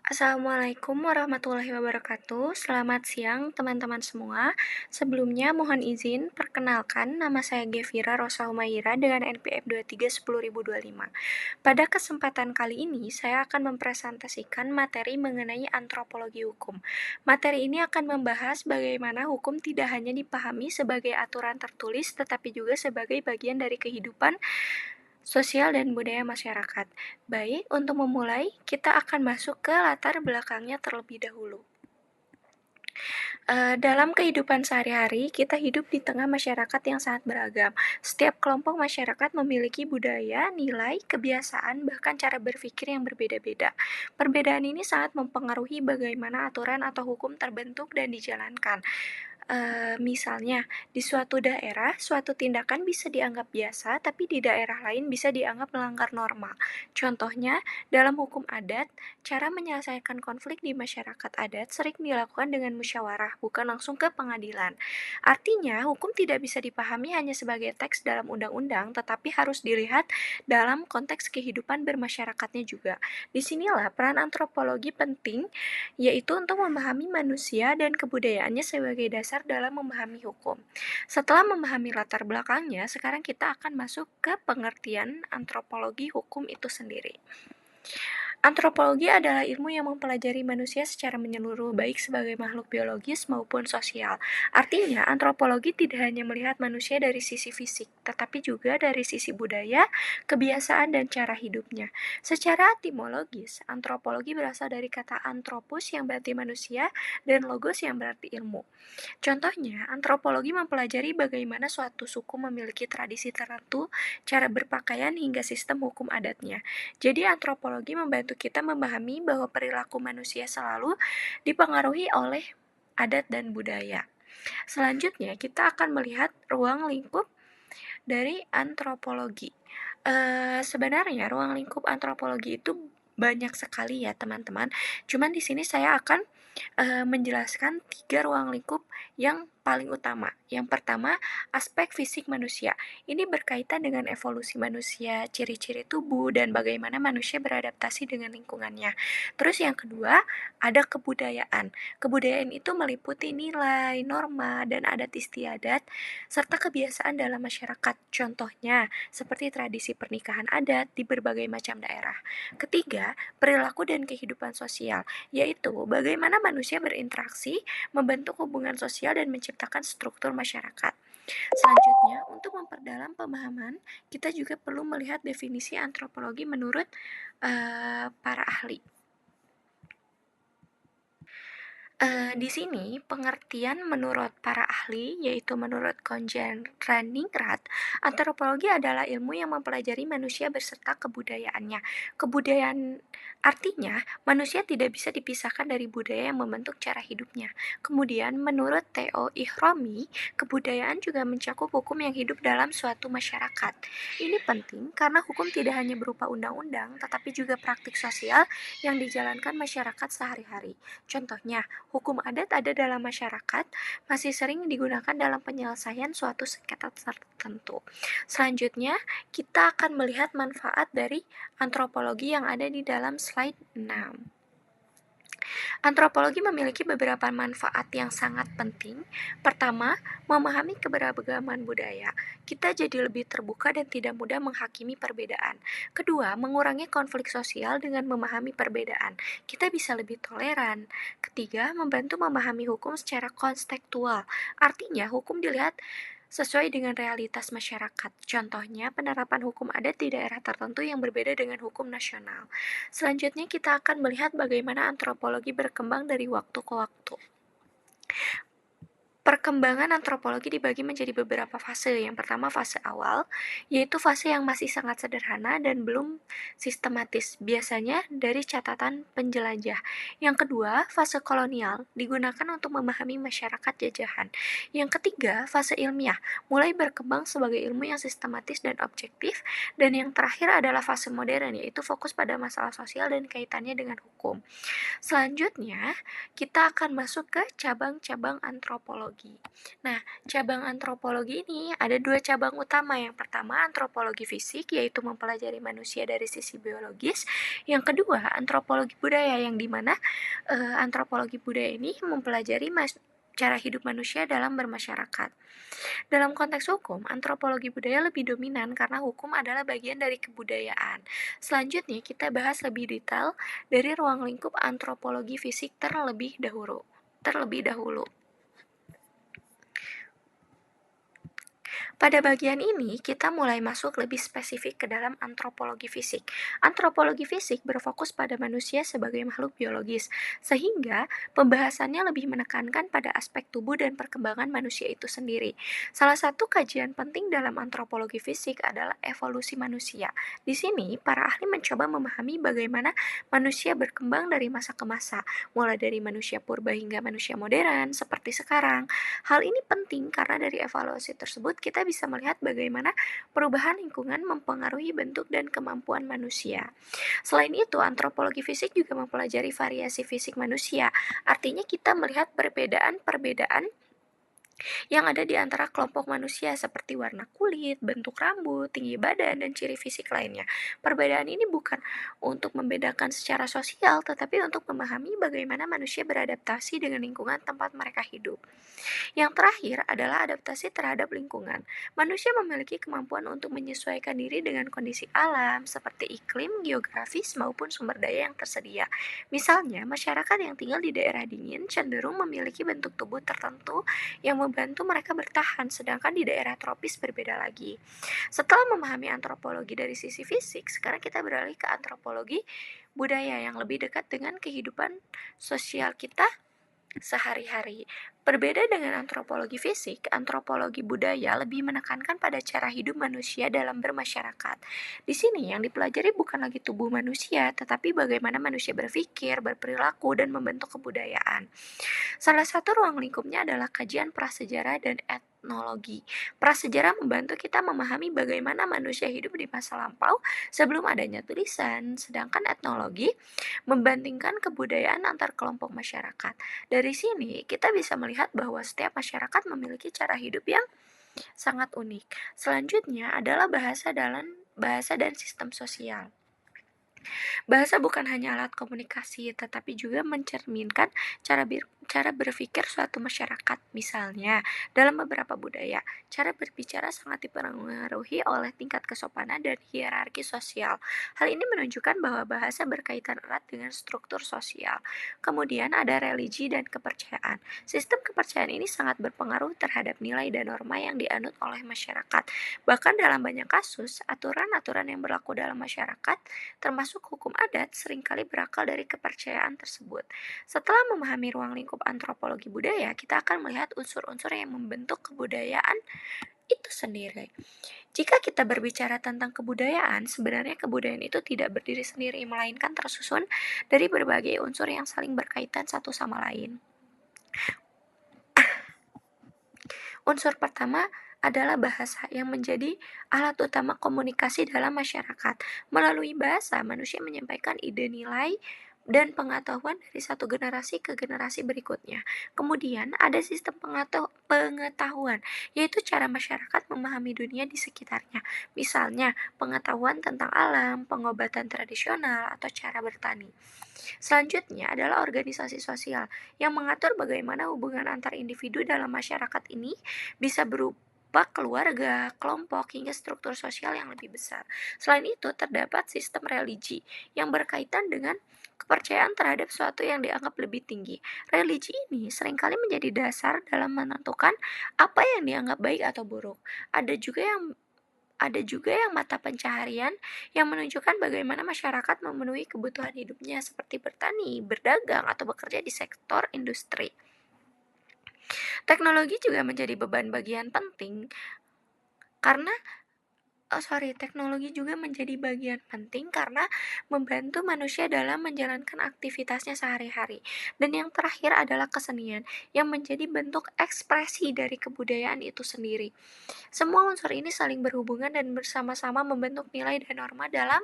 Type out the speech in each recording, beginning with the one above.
Assalamualaikum warahmatullahi wabarakatuh. Selamat siang teman-teman semua. Sebelumnya mohon izin perkenalkan nama saya Gevira Rosa Humaira dengan NPM 2310.025. Pada kesempatan kali ini saya akan mempresentasikan materi mengenai antropologi hukum. Materi ini akan membahas bagaimana hukum tidak hanya dipahami sebagai aturan tertulis tetapi juga sebagai bagian dari kehidupan sosial dan budaya masyarakat. Baik, untuk memulai, kita akan masuk ke latar belakangnya terlebih dahulu. Dalam kehidupan sehari-hari, kita hidup di tengah masyarakat yang sangat beragam. Setiap kelompok masyarakat memiliki budaya, nilai, kebiasaan, bahkan cara berpikir yang berbeda-beda. Perbedaan ini sangat mempengaruhi bagaimana aturan atau hukum terbentuk dan dijalankan. Misalnya, di suatu daerah, suatu tindakan bisa dianggap biasa, tapi di daerah lain bisa dianggap melanggar norma. Contohnya, dalam hukum adat, cara menyelesaikan konflik di masyarakat adat sering dilakukan dengan musyawarah, bukan langsung ke pengadilan. Artinya, hukum tidak bisa dipahami hanya sebagai teks dalam undang-undang, tetapi harus dilihat dalam konteks kehidupan bermasyarakatnya juga. Disinilah peran antropologi penting, yaitu untuk memahami manusia dan kebudayaannya sebagai dasar dalam memahami hukum. Setelah memahami latar belakangnya, sekarang kita akan masuk ke pengertian antropologi hukum itu sendiri. Antropologi adalah ilmu yang mempelajari manusia secara menyeluruh, baik sebagai makhluk biologis maupun sosial. Artinya, antropologi tidak hanya melihat manusia dari sisi fisik, tetapi juga dari sisi budaya, kebiasaan, dan cara hidupnya. Secara etimologis, antropologi berasal dari kata anthropos yang berarti manusia dan logos yang berarti ilmu. Contohnya, antropologi mempelajari bagaimana suatu suku memiliki tradisi tertentu, cara berpakaian, hingga sistem hukum adatnya. Jadi, antropologi membantu kita memahami bahwa perilaku manusia selalu dipengaruhi oleh adat dan budaya. Selanjutnya, kita akan melihat ruang lingkup dari antropologi. Sebenarnya ruang lingkup antropologi itu banyak sekali ya teman-teman. Cuman di sini saya akan menjelaskan 3 ruang lingkup yang paling utama. Yang pertama, aspek fisik manusia. Ini berkaitan dengan evolusi manusia, ciri-ciri tubuh, dan bagaimana manusia beradaptasi dengan lingkungannya. Terus yang kedua, ada kebudayaan. Kebudayaan itu meliputi nilai, norma, dan adat istiadat, serta kebiasaan dalam masyarakat. Contohnya, seperti tradisi pernikahan adat di berbagai macam daerah. Ketiga, perilaku dan kehidupan sosial, yaitu bagaimana manusia berinteraksi, membentuk hubungan sosial, dan menciptakan struktur masyarakat. Selanjutnya, untuk memperdalam pemahaman, kita juga perlu melihat definisi antropologi menurut para ahli. Di sini pengertian menurut para ahli, yaitu menurut Konjan-Raningrat, antropologi adalah ilmu yang mempelajari manusia beserta kebudayaannya. Kebudayaan artinya manusia tidak bisa dipisahkan dari budaya yang membentuk cara hidupnya. Kemudian menurut Theo Ihromi, kebudayaan juga mencakup hukum yang hidup dalam suatu masyarakat. Ini penting karena hukum tidak hanya berupa undang-undang, tetapi juga praktik sosial yang dijalankan masyarakat sehari-hari. Contohnya, hukum adat ada dalam masyarakat masih sering digunakan dalam penyelesaian suatu sengketa tertentu. Selanjutnya, kita akan melihat manfaat dari antropologi yang ada di dalam slide 6. Antropologi memiliki beberapa manfaat yang sangat penting. Pertama, memahami keberagaman budaya. Kita jadi lebih terbuka dan tidak mudah menghakimi perbedaan. Kedua, mengurangi konflik sosial dengan memahami perbedaan. Kita bisa lebih toleran. Ketiga, membantu memahami hukum secara kontekstual. Artinya, hukum dilihat sesuai dengan realitas masyarakat. Contohnya, penerapan hukum adat di daerah tertentu yang berbeda dengan hukum nasional. Selanjutnya kita akan melihat bagaimana antropologi berkembang dari waktu ke waktu. Perkembangan antropologi dibagi menjadi beberapa fase. Yang pertama fase awal, yaitu fase yang masih sangat sederhana dan belum sistematis, biasanya dari catatan penjelajah. Yang kedua, fase kolonial, digunakan untuk memahami masyarakat jajahan. Yang ketiga, fase ilmiah, mulai berkembang sebagai ilmu yang sistematis dan objektif. Dan yang terakhir adalah fase modern, yaitu fokus pada masalah sosial dan kaitannya dengan hukum. hukum. Selanjutnya, kita akan masuk ke cabang-cabang antropologi. Nah, cabang antropologi ini ada dua cabang utama. Yang pertama, antropologi fisik, yaitu mempelajari manusia dari sisi biologis. Yang kedua, antropologi budaya, yang dimana antropologi budaya ini mempelajari cara hidup manusia dalam bermasyarakat. Dalam konteks hukum, antropologi budaya lebih dominan karena hukum adalah bagian dari kebudayaan. Selanjutnya, kita bahas lebih detail dari ruang lingkup antropologi fisik terlebih dahulu. Pada bagian ini, kita mulai masuk lebih spesifik ke dalam antropologi fisik. Antropologi fisik berfokus pada manusia sebagai makhluk biologis, sehingga pembahasannya lebih menekankan pada aspek tubuh dan perkembangan manusia itu sendiri. Salah satu kajian penting dalam antropologi fisik adalah evolusi manusia. Di sini, para ahli mencoba memahami bagaimana manusia berkembang dari masa ke masa, mulai dari manusia purba hingga manusia modern, seperti sekarang. Hal ini penting karena dari evaluasi tersebut kita bisa melihat bagaimana perubahan lingkungan mempengaruhi bentuk dan kemampuan manusia. Selain itu, antropologi fisik juga mempelajari variasi fisik manusia. Artinya kita melihat perbedaan-perbedaan yang ada di antara kelompok manusia seperti warna kulit, bentuk rambut, tinggi badan, dan ciri fisik lainnya. Perbedaan ini bukan untuk membedakan secara sosial, tetapi untuk memahami bagaimana manusia beradaptasi dengan lingkungan tempat mereka hidup. Yang terakhir adalah adaptasi terhadap lingkungan. Manusia memiliki kemampuan untuk menyesuaikan diri dengan kondisi alam, seperti iklim, geografis, maupun sumber daya yang tersedia. Misalnya, masyarakat yang tinggal di daerah dingin cenderung memiliki bentuk tubuh tertentu yang membantu mereka bertahan, sedangkan di daerah tropis berbeda lagi. Setelah memahami antropologi dari sisi fisik, sekarang kita beralih ke antropologi budaya yang lebih dekat dengan kehidupan sosial kita sehari-hari. Berbeda dengan antropologi fisik, antropologi budaya lebih menekankan pada cara hidup manusia dalam bermasyarakat. Di sini yang dipelajari bukan lagi tubuh manusia, tetapi bagaimana manusia berpikir, berperilaku, dan membentuk kebudayaan. Salah satu ruang lingkupnya adalah kajian prasejarah dan etnologi. Prasejarah membantu kita memahami bagaimana manusia hidup di masa lampau sebelum adanya tulisan, sedangkan etnologi membandingkan kebudayaan antar kelompok masyarakat. Dari sini, kita bisa melihat bahwa setiap masyarakat memiliki cara hidup yang sangat unik. Selanjutnya adalah bahasa dan sistem sosial. Bahasa bukan hanya alat komunikasi, tetapi juga mencerminkan cara berpikir suatu masyarakat. Misalnya, dalam beberapa budaya, cara berbicara sangat dipengaruhi oleh tingkat kesopanan dan hierarki sosial. Hal ini menunjukkan bahwa bahasa berkaitan erat dengan struktur sosial. Kemudian ada religi dan kepercayaan. Sistem kepercayaan ini sangat berpengaruh terhadap nilai dan norma yang dianut oleh masyarakat. Bahkan dalam banyak kasus, aturan-aturan yang berlaku dalam masyarakat termasuk hukum adat, seringkali berakal dari kepercayaan tersebut. Setelah memahami ruang lingkup antropologi budaya, kita akan melihat unsur-unsur yang membentuk kebudayaan itu sendiri. Jika kita berbicara tentang kebudayaan, sebenarnya kebudayaan itu tidak berdiri sendiri, melainkan tersusun dari berbagai unsur yang saling berkaitan satu sama lain. Unsur pertama adalah bahasa yang menjadi alat utama komunikasi dalam masyarakat. Melalui bahasa, manusia menyampaikan ide, nilai, dan pengetahuan dari satu generasi ke generasi berikutnya. Kemudian ada sistem pengetahuan, yaitu cara masyarakat memahami dunia di sekitarnya. Misalnya, pengetahuan tentang alam, pengobatan tradisional, atau cara bertani. Selanjutnya adalah organisasi sosial yang mengatur bagaimana hubungan antar individu dalam masyarakat ini bisa berupa keluarga, kelompok, hingga struktur sosial yang lebih besar. Selain itu, terdapat sistem religi yang berkaitan dengan kepercayaan terhadap sesuatu yang dianggap lebih tinggi. Religi ini seringkali menjadi dasar dalam menentukan apa yang dianggap baik atau buruk. Ada juga yang mata pencaharian yang menunjukkan bagaimana masyarakat memenuhi kebutuhan hidupnya seperti bertani, berdagang, atau bekerja di sektor industri. Teknologi juga menjadi beban bagian penting karena membantu manusia dalam menjalankan aktivitasnya sehari-hari. Dan yang terakhir adalah kesenian yang menjadi bentuk ekspresi dari kebudayaan itu sendiri. Semua unsur ini saling berhubungan dan bersama-sama membentuk nilai dan norma dalam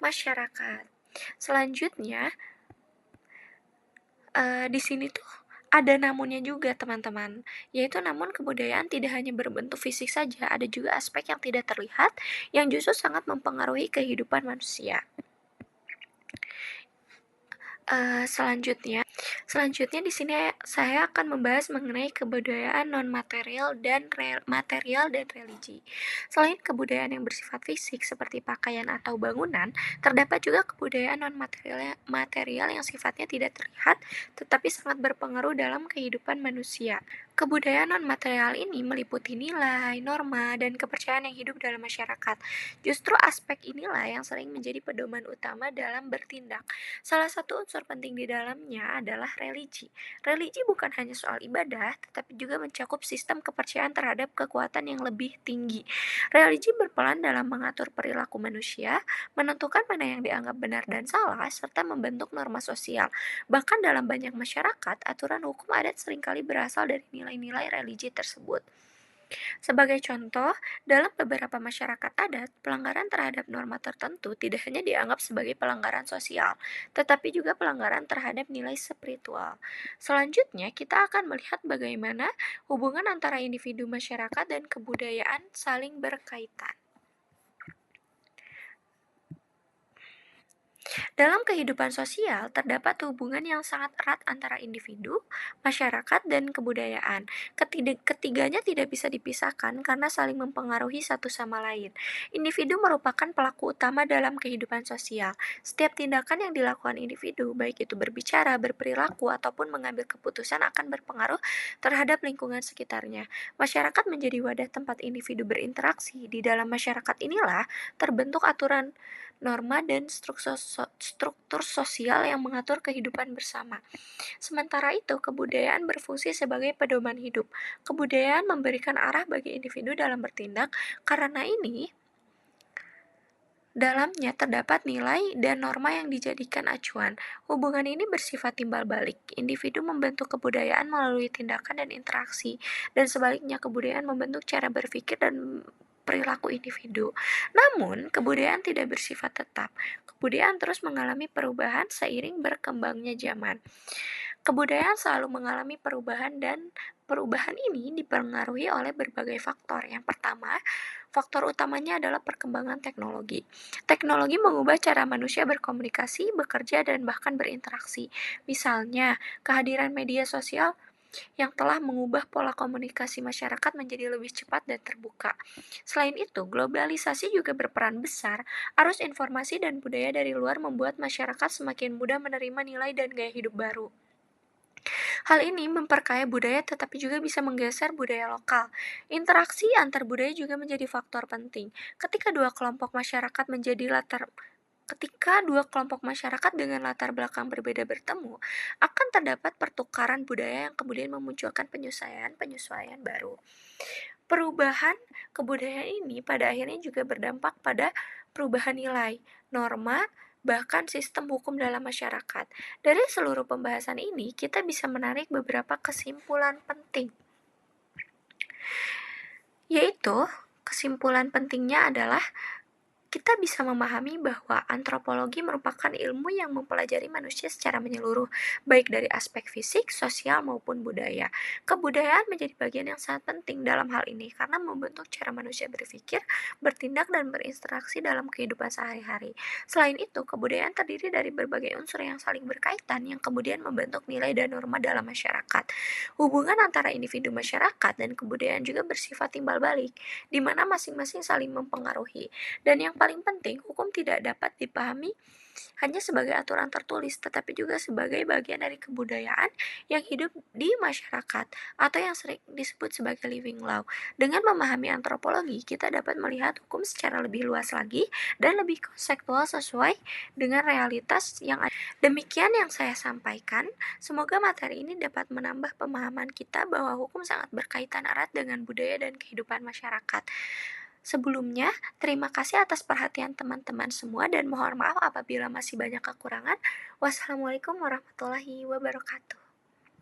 masyarakat. Selanjutnya, Di sini tuh ada namunnya juga teman-teman, yaitu namun kebudayaan tidak hanya berbentuk fisik saja, ada juga aspek yang tidak terlihat yang justru sangat mempengaruhi kehidupan manusia. Selanjutnya di sini saya akan membahas mengenai kebudayaan non-material dan material dan religi. Selain kebudayaan yang bersifat fisik seperti pakaian atau bangunan, terdapat juga kebudayaan non-material material yang sifatnya tidak terlihat tetapi sangat berpengaruh dalam kehidupan manusia. Kebudayaan non-material ini meliputi nilai, norma, dan kepercayaan yang hidup dalam masyarakat. Justru aspek inilah yang sering menjadi pedoman utama dalam bertindak. Salah satu unsur penting di dalamnya adalah religi. Religi bukan hanya soal ibadah, tetapi juga mencakup sistem kepercayaan terhadap kekuatan yang lebih tinggi. Religi berperan dalam mengatur perilaku manusia, menentukan mana yang dianggap benar dan salah, serta membentuk norma sosial. Bahkan dalam banyak masyarakat, aturan hukum adat seringkali berasal dari nilai-nilai religi tersebut. Sebagai contoh, dalam beberapa masyarakat adat, pelanggaran terhadap norma tertentu tidak hanya dianggap sebagai pelanggaran sosial, tetapi juga pelanggaran terhadap nilai spiritual. Selanjutnya, kita akan melihat bagaimana hubungan antara individu, masyarakat, dan kebudayaan saling berkaitan. Dalam kehidupan sosial, terdapat hubungan yang sangat erat antara individu, masyarakat, dan kebudayaan. Ketiganya tidak bisa dipisahkan karena saling mempengaruhi satu sama lain. Individu merupakan pelaku utama dalam kehidupan sosial. Setiap tindakan yang dilakukan individu, baik itu berbicara, berperilaku, ataupun mengambil keputusan akan berpengaruh terhadap lingkungan sekitarnya. Masyarakat menjadi wadah tempat individu berinteraksi. Di dalam masyarakat inilah terbentuk aturan norma dan struktur sosial yang mengatur kehidupan bersama. Sementara itu, kebudayaan berfungsi sebagai pedoman hidup. Kebudayaan memberikan arah bagi individu dalam bertindak, karena ini dalamnya terdapat nilai dan norma yang dijadikan acuan. Hubungan ini bersifat timbal balik. Individu membentuk kebudayaan melalui tindakan dan interaksi, dan sebaliknya kebudayaan membentuk cara berpikir dan perilaku individu. Namun, kebudayaan tidak bersifat tetap. Kebudayaan terus mengalami perubahan seiring berkembangnya zaman. Kebudayaan selalu mengalami perubahan dan perubahan ini dipengaruhi oleh berbagai faktor. Yang pertama, faktor utamanya adalah perkembangan teknologi. Teknologi mengubah cara manusia berkomunikasi, bekerja, dan bahkan berinteraksi. Misalnya, kehadiran media sosial yang telah mengubah pola komunikasi masyarakat menjadi lebih cepat dan terbuka. Selain itu, globalisasi juga berperan besar. Arus informasi dan budaya dari luar membuat masyarakat semakin mudah menerima nilai dan gaya hidup baru. Hal ini memperkaya budaya tetapi juga bisa menggeser budaya lokal. Interaksi antar budaya juga menjadi faktor penting. Ketika dua kelompok masyarakat dengan latar belakang berbeda bertemu, akan terdapat pertukaran budaya yang kemudian memunculkan penyesuaian baru. Perubahan kebudayaan ini pada akhirnya juga berdampak pada perubahan nilai, norma, bahkan sistem hukum dalam masyarakat. Dari seluruh pembahasan ini, kita bisa menarik beberapa kesimpulan penting, yaitu kesimpulan pentingnya adalah kita bisa memahami bahwa antropologi merupakan ilmu yang mempelajari manusia secara menyeluruh, baik dari aspek fisik, sosial, maupun budaya. Kebudayaan menjadi bagian yang sangat penting dalam hal ini karena membentuk cara manusia berpikir, bertindak, dan berinteraksi dalam kehidupan sehari-hari. Selain itu, kebudayaan terdiri dari berbagai unsur yang saling berkaitan yang kemudian membentuk nilai dan norma dalam masyarakat. Hubungan antara individu, masyarakat, dan kebudayaan juga bersifat timbal balik, di mana masing-masing saling mempengaruhi. Dan yang paling penting, hukum tidak dapat dipahami hanya sebagai aturan tertulis, tetapi juga sebagai bagian dari kebudayaan yang hidup di masyarakat, atau yang sering disebut sebagai living law. Dengan memahami antropologi, kita dapat melihat hukum secara lebih luas lagi dan lebih konseptual sesuai dengan realitas yang ada. Demikian yang saya sampaikan. Semoga materi ini dapat menambah pemahaman kita bahwa hukum sangat berkaitan erat dengan budaya dan kehidupan masyarakat. Sebelumnya, terima kasih atas perhatian teman-teman semua dan mohon maaf apabila masih banyak kekurangan. Wassalamualaikum warahmatullahi wabarakatuh.